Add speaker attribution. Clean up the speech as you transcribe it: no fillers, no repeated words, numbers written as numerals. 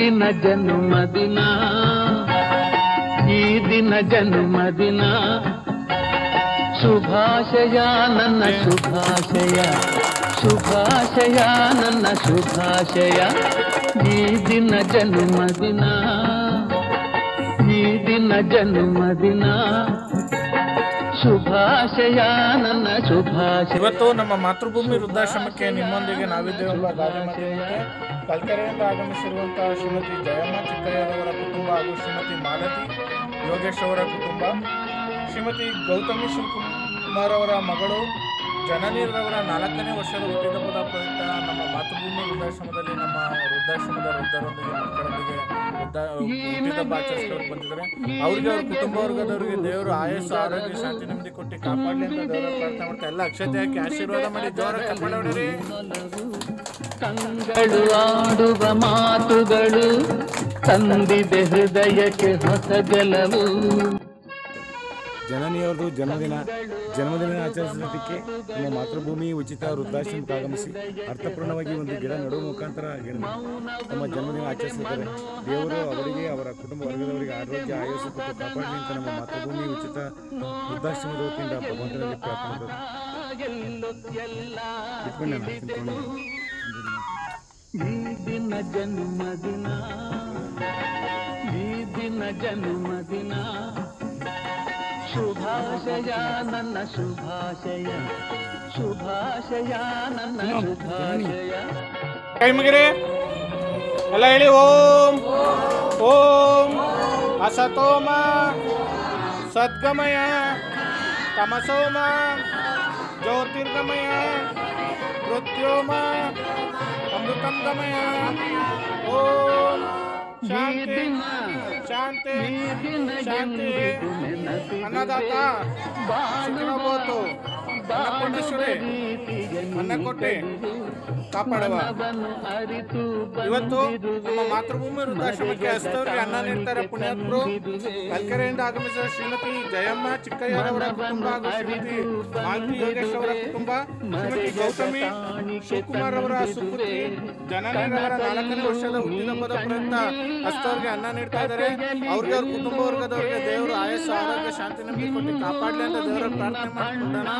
Speaker 1: ದಿನ ಜನ್ಮದಿನ, ಈ ದಿನ ಜನ್ಮದಿನ, ಶುಭಾಶಯ ನನ್ನ ಶುಭಾಶಯ, ಶುಭಾಶಯ ನನ್ನ ಶುಭಾಶಯ, ಈ ದಿನ ಜನ್ಮದಿನ, ಈ ದಿನ ಜನ್ಮದಿನ, ಶುಭಾಶಯ ನನ್ನ ಶುಭಾಶಯ.
Speaker 2: ಇವತ್ತು ನಮ್ಮ ಮಾತೃಭೂಮಿ ವೃದ್ಧಾಶ್ರಮಕ್ಕೆ ನಿಮ್ಮೊಂದಿಗೆ ನಾವಿದ್ದೇವೆಂಬ ಗಾದೆ ಮಾತಿನಂತೆ ಕಲ್ಕೆರೆಯಿಂದ ಆಗಮಿಸಿರುವಂತಹ ಶ್ರೀಮತಿ ಜಯಮ್ಮ ಚಿಕ್ಕಯ್ಯರವರ ಕುಟುಂಬ ಹಾಗೂ ಶ್ರೀಮತಿ ಮಾಲತಿ ಯೋಗೇಶ್ ಅವರ ಕುಟುಂಬ, ಶ್ರೀಮತಿ ಗೌತಮಿ ಶಿವಕುಮಾರ್ ಅವರ ಮಗಳು ಜನನೀರವರ 4ನೇ ವರ್ಷದ ಹುಟ್ಟಿದಬ್ಬದ ಪ್ರಯುಕ್ತ ನಮ್ಮ ಮಾತೃಭೂಮಿ ವೃದ್ಧಾಶ್ರಮದಲ್ಲಿ ನಮ್ಮ ವೃದ್ಧಾಶ್ರಮದ ವೃದ್ಧರೊಂದಿಗೆ ಮಕ್ಕಳೊಂದಿಗೆ ಹುಟ್ಟಿದಬ್ಬ ಆಚರಿಸ್ಕೊಂಡು ಬಂದಿದ್ದಾರೆ. ಅವರಿಗೆ ಅವ್ರ ಕುಟುಂಬ ವರ್ಗದವರಿಗೆ ದೇವರು ಆಯಸ್ಸು ಆರೋಗ್ಯ ಶಾಂತಿ ನೆಮ್ಮದಿ ಕೊಟ್ಟು ಕಾಪಾಡಲಿ ಅಂತ ದೇವರ ಪ್ರಾರ್ಥನೆ ಮಾಡ್ತಾ ಎಲ್ಲ ಅಕ್ಷತೆ ಹಾಕಿ ಆಶೀರ್ವಾದ ಮಾಡಿ ಜೋರ ಕಪ್ಪಳ ಹೊಡಿರಿ.
Speaker 1: ಕಂಗಳು ಆಡುವ ಮಾತುಗಳು ತಂದಿದೆ ಹೃದಯಕ್ಕೆ ಹೊಸ ಗೆಲುವು.
Speaker 3: ಜನನಿಯವ್ರದ್ದು ಜನ್ಮದಿನ ಆಚರಿಸೋದಕ್ಕೆ ನಮ್ಮ ಮಾತೃಭೂಮಿ ಉಚಿತ ವೃದ್ಧಾಶ್ರಮಕ್ಕೆ ಆಗಮಿಸಿ ಅರ್ಥಪೂರ್ಣವಾಗಿ ಒಂದು ಗಿಡ ನೆಡುವ ಮುಖಾಂತರ ನಮ್ಮ ಜನ್ಮದಿನ ಆಚರಿಸಿದ್ದಾರೆ. ದೇವರು ಅವರಿಗೆ ಅವರ ಕುಟುಂಬ ವರ್ಗದವರಿಗೆ ಆರೋಗ್ಯ ಆಯಸ್ಸು ಕೊಟ್ಟು ಕಾಪಾಡಲಿ ಅಂತ ನಮ್ಮ ಮಾತೃಭೂಮಿ ಉಚಿತ ವೃದ್ಧಾಶ್ರಮದ ವತಿಯಿಂದ ಭಗವಂತನಲ್ಲಿ ಪ್ರಾರ್ಥನೆ
Speaker 1: ಜನ್ಮದಿನ, ಈ ದಿನ ಜನ್ಮದಿನ, ಶುಭಾಶಯ ನನ್ನ ಶುಭಾಶಯ, ಶುಭಾಶಯ ನನ್ನ ಶುಭಾಶಯ.
Speaker 2: ಕೈ ಮುಗಿರಿ ಎಲ್ಲ ಹೇಳಿ. ಓಂ ಓಂ ಅಸತೋಮ ಸದ್ಗಮಯ ತಮಸೋಮ ಜ್ಯೋತಿರ್ಗಮಯ ಮೃತ್ಯೋಮ ಅಮೃತಂ ಗಮಯ. ಓಂ ಶಾಂತಿ ಶಾಂತಿ ಶಾಂತಿ. ಅನ್ನದಾತ ಶಿಖರಬೋತು ಅನ್ನಪೂರ್ಣೇಶ್ವರಿ ಅನ್ನ ಕೊಟ್ಟೆ ಕಾಪಾಡುವ. ಇವತ್ತು ನಮ್ಮ ಮಾತೃಭೂಮಿ ವೃದ್ಧಾಶ್ರಮಕ್ಕೆ ಹಸ್ತವರಿಗೆ ಅನ್ನ ನೀಡ್ತಾರೆ ಪುಣ್ಯಾತ್ಮರು. ಕಲ್ಕೆರೆಯಿಂದ ಆಗಮಿಸಿದ ಶ್ರೀಮತಿ ಜಯಮ್ಮ ಚಿಕ್ಕಯ್ಯರವರ ಕುಟುಂಬ ಹಾಗೂ ಶ್ರೀಮತಿ ಮಾಲತಿ ಯೋಗೇಶ್ ಅವರ ಕುಟುಂಬ, ಶ್ರೀಮತಿ ಗೌತಮಿ ಶಿವಕುಮಾರ್ ಅವರ ಸುಪುತ್ರಿ ಜನನೀರವರ 4ನೇ ವರ್ಷದ ಹುಟ್ಟಿದಬ್ಬದ ಪ್ರಯುಕ್ತ ಹಸ್ತವರಿಗೆ ಅನ್ನ ನೀಡ್ತಾ ಇದ್ದಾರೆ. ಅವ್ರಿಗೆ ಅವ್ರ ಕುಟುಂಬ ವರ್ಗದವರಿಗೆ ದೇವರು ಆಯಸ್ಸು ಆರೋಗ್ಯ ಶಾಂತಿ ನೆಮ್ಮದಿ ಕೊಟ್ಟು ಕಾಪಾಡಲಿ ಅಂತ ದೇವರ ಪ್ರಾರ್ಥನೆ ಮಾಡ್ಕೊಂಡಾನ.